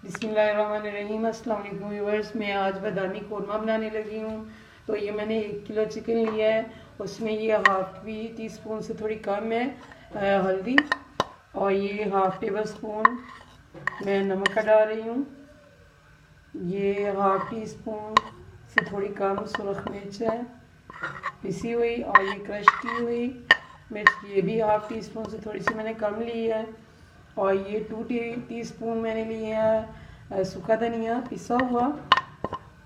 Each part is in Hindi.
बिस्मिल्लाहिर्रहमानिर्रहीम। अस्सलाम वालेकुम व्यूअर्स, मैं आज बादामी कौरमा बनाने लगी हूँ। तो ये मैंने 1 किलो चिकन लिया है, उसमें ये हाफ टी स्पून से थोड़ी कम है हल्दी, और ये हाफ टेबल स्पून मैं नमक का डाल रही हूँ। ये हाफ टी स्पून से थोड़ी कम सुरख मिर्च है पिसी हुई, और ये क्रश की हुई मिर्च, ये भी हाफ टी स्पून से थोड़ी सी मैंने कम ली है। और ये 2 टीस्पून मैंने लिया है सूखा धनिया पिसा हुआ,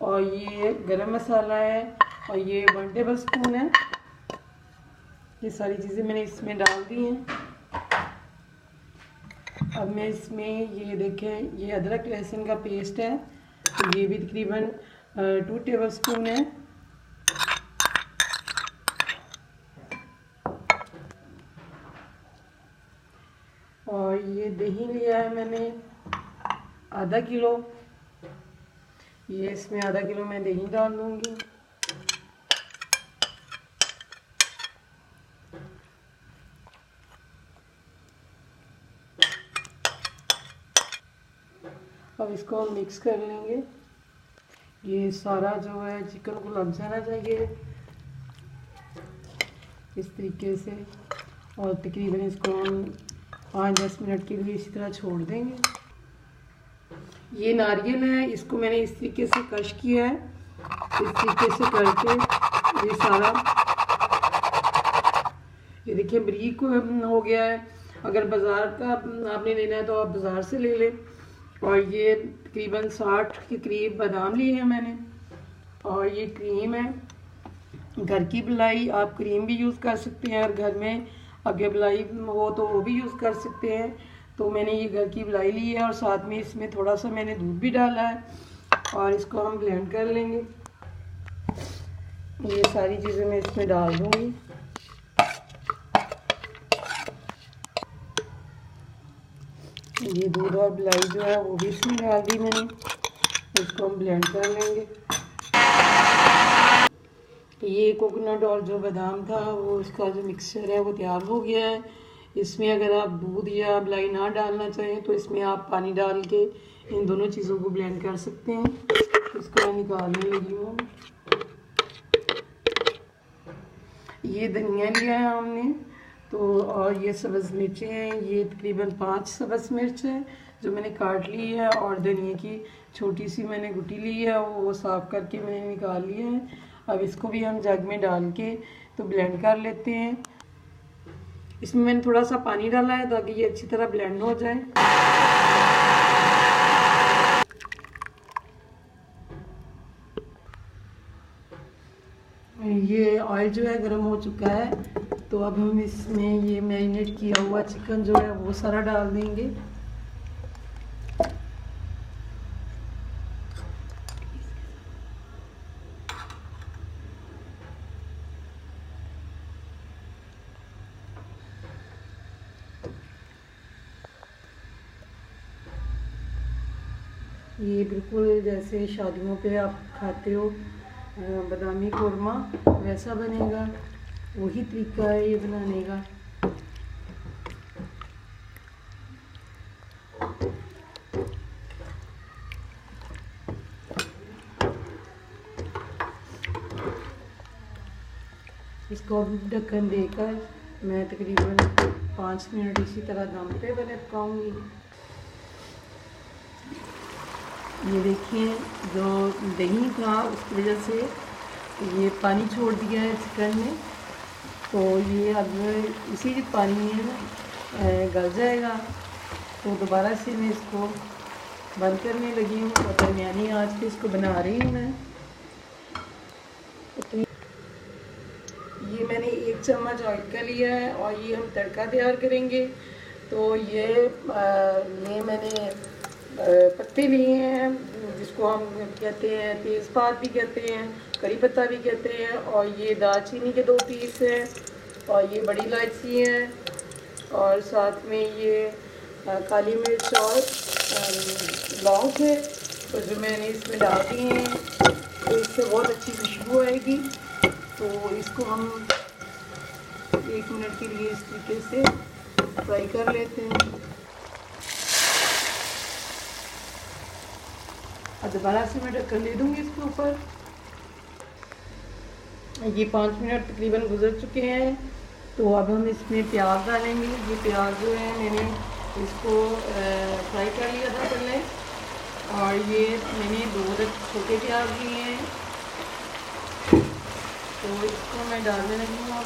और ये गरम मसाला है, और ये 1 टेबल स्पून है। ये सारी चीज़ें मैंने इसमें डाल दी हैं। अब मैं इसमें ये देखें, ये अदरक लहसुन का पेस्ट है, तो ये भी तकरीबन 2 टेबल स्पून है। और ये दही लिया है मैंने आधा किलो, ये इसमें आधा किलो मैं दही डाल दूँगी। अब इसको हम मिक्स कर लेंगे। ये सारा जो है चिकन को लग जाना चाहिए इस तरीके से, और तकरीबन इसको हम 5-10 मिनट के लिए इसी तरह छोड़ देंगे। ये नारियल है, इसको मैंने इस तरीके से कश किया है, इस तरीके से करके ये सारा, ये देखिए बारीक हो गया है। अगर बाज़ार का आपने लेना है तो आप बाज़ार से ले लें। और ये तकरीबन 60 के करीब बादाम लिए हैं मैंने, और ये क्रीम है घर की मलाई। आप क्रीम भी यूज़ कर सकते हैं, और घर में अगर मलाई हो तो वो भी यूज़ कर सकते हैं। तो मैंने ये घर की मलाई ली है, और साथ में इसमें थोड़ा सा मैंने दूध भी डाला है, और इसको हम ब्लेंड कर लेंगे। ये सारी चीज़ें मैं इसमें डाल दूँगी। ये दूध और मलाई जो है वो भी इसमें डाल दी मैंने, इसको हम ब्लेंड कर लेंगे। ये कोकोनट और जो बादाम था वो, उसका जो मिक्सचर है वो तैयार हो गया है। इसमें अगर आप दूध या मलाई ना डालना चाहें तो इसमें आप पानी डाल के इन दोनों चीज़ों को ब्लेंड कर सकते हैं। इसको मैं निकालने लगी हूँ। ये धनिया लिया है हमने, तो और ये सब्ज़ मिर्चें हैं, ये तकरीबन 5 सब्ज़ मिर्च है जो मैंने काट ली है, और धनिया की छोटी सी मैंने गुटी ली है, वो साफ़ करके मैंने निकाल लिया है। अब इसको भी हम जग में डाल के तो ब्लेंड कर लेते हैं। इसमें मैंने थोड़ा सा पानी डाला है ताकि ये अच्छी तरह ब्लेंड हो जाए। ये ऑयल जो है गर्म हो चुका है, तो अब हम इसमें ये मैरिनेट किया हुआ चिकन जो है वो सारा डाल देंगे। ये बिल्कुल जैसे शादियों पे आप खाते हो बादामी कौरमा, वैसा बनेगा। वही तरीका है ये बनाने का। इसको ढक्कन देकर मैं तकरीबन 5 मिनट इसी तरह दम पे पकाऊंगी। ये देखिए, जो दही था उसकी वजह से ये पानी छोड़ दिया है चिकन ने, तो ये अब इसी पानी में गल जाएगा। तो दोबारा से मैं इसको बंद करने लगी हूँ, और दरमियानी आंच पे इसको बना रही हूँ मैं। तो ये मैंने 1 चम्मच ऑयल का लिया है, और ये हम तड़का तैयार करेंगे। तो ये मैंने पत्ते लिए हैं, जिसको हम कहते हैं तेज़पात भी कहते हैं, करी पत्ता भी कहते हैं, और ये दालचीनी के 2 पीस हैं, और ये बड़ी इलायची है, और साथ में ये काली मिर्च और लौंग है, तो जो मैंने इसमें डाल दी हैं, तो इससे बहुत अच्छी खुशबू आएगी। तो इसको हम 1 मिनट के लिए इस तरीके से फ्राई कर लेते हैं। और दोबारा से मैं ढक्कन दे दूँगी इसके ऊपर। ये 5 मिनट तकरीबन गुजर चुके हैं। तो अब हम इसमें प्याज डालेंगे। ये प्याज जो है मैंने इसको फ्राई कर लिया था पहले, और ये मैंने 2 छोटे प्याज लिए हैं, तो इसको मैं डालने लगी हूँ।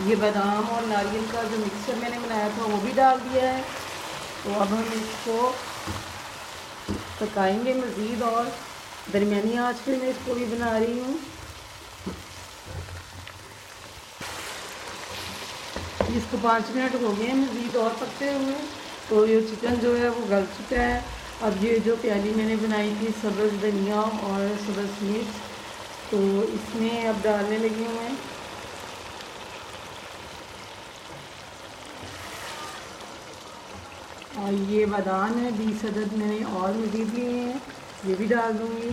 ये बादाम और नारियल का जो मिक्सचर मैंने बनाया था वो भी डाल दिया है। तो अब हम इसको पकाएंगे मज़ीद, और दरमियानी आंच पे मैं इसको भी बना रही हूँ। इसको 5 मिनट हो गए हैं मज़ीद और पकते हुए। तो ये चिकन जो है वो गल चुका है। अब ये जो प्याली मैंने बनाई थी सब्ज़ धनिया और सब्ज़ मिर्च, तो इसमें अब डालने लगी हूँ मैं। और ये बादाम है 20 अदद मैंने और मज़ीद लिए हैं, ये भी डाल दूँगी।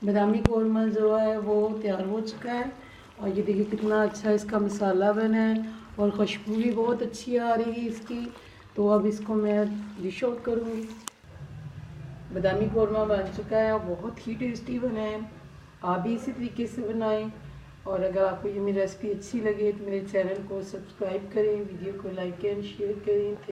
बादामी कौरमा जो है वो तैयार हो चुका है, और ये देखिए कितना अच्छा इसका मसाला बना है, और खुशबू भी बहुत अच्छी आ रही है इसकी। तो अब इसको मैं डिश आउट करूँगी। बादामी कौरमा बन चुका है और बहुत ही टेस्टी बना है। आप भी इसी तरीके से बनाएं। और अगर आपको ये मेरी रेसिपी अच्छी लगे तो मेरे चैनल को सब्सक्राइब करें, वीडियो को लाइक एंड शेयर करें।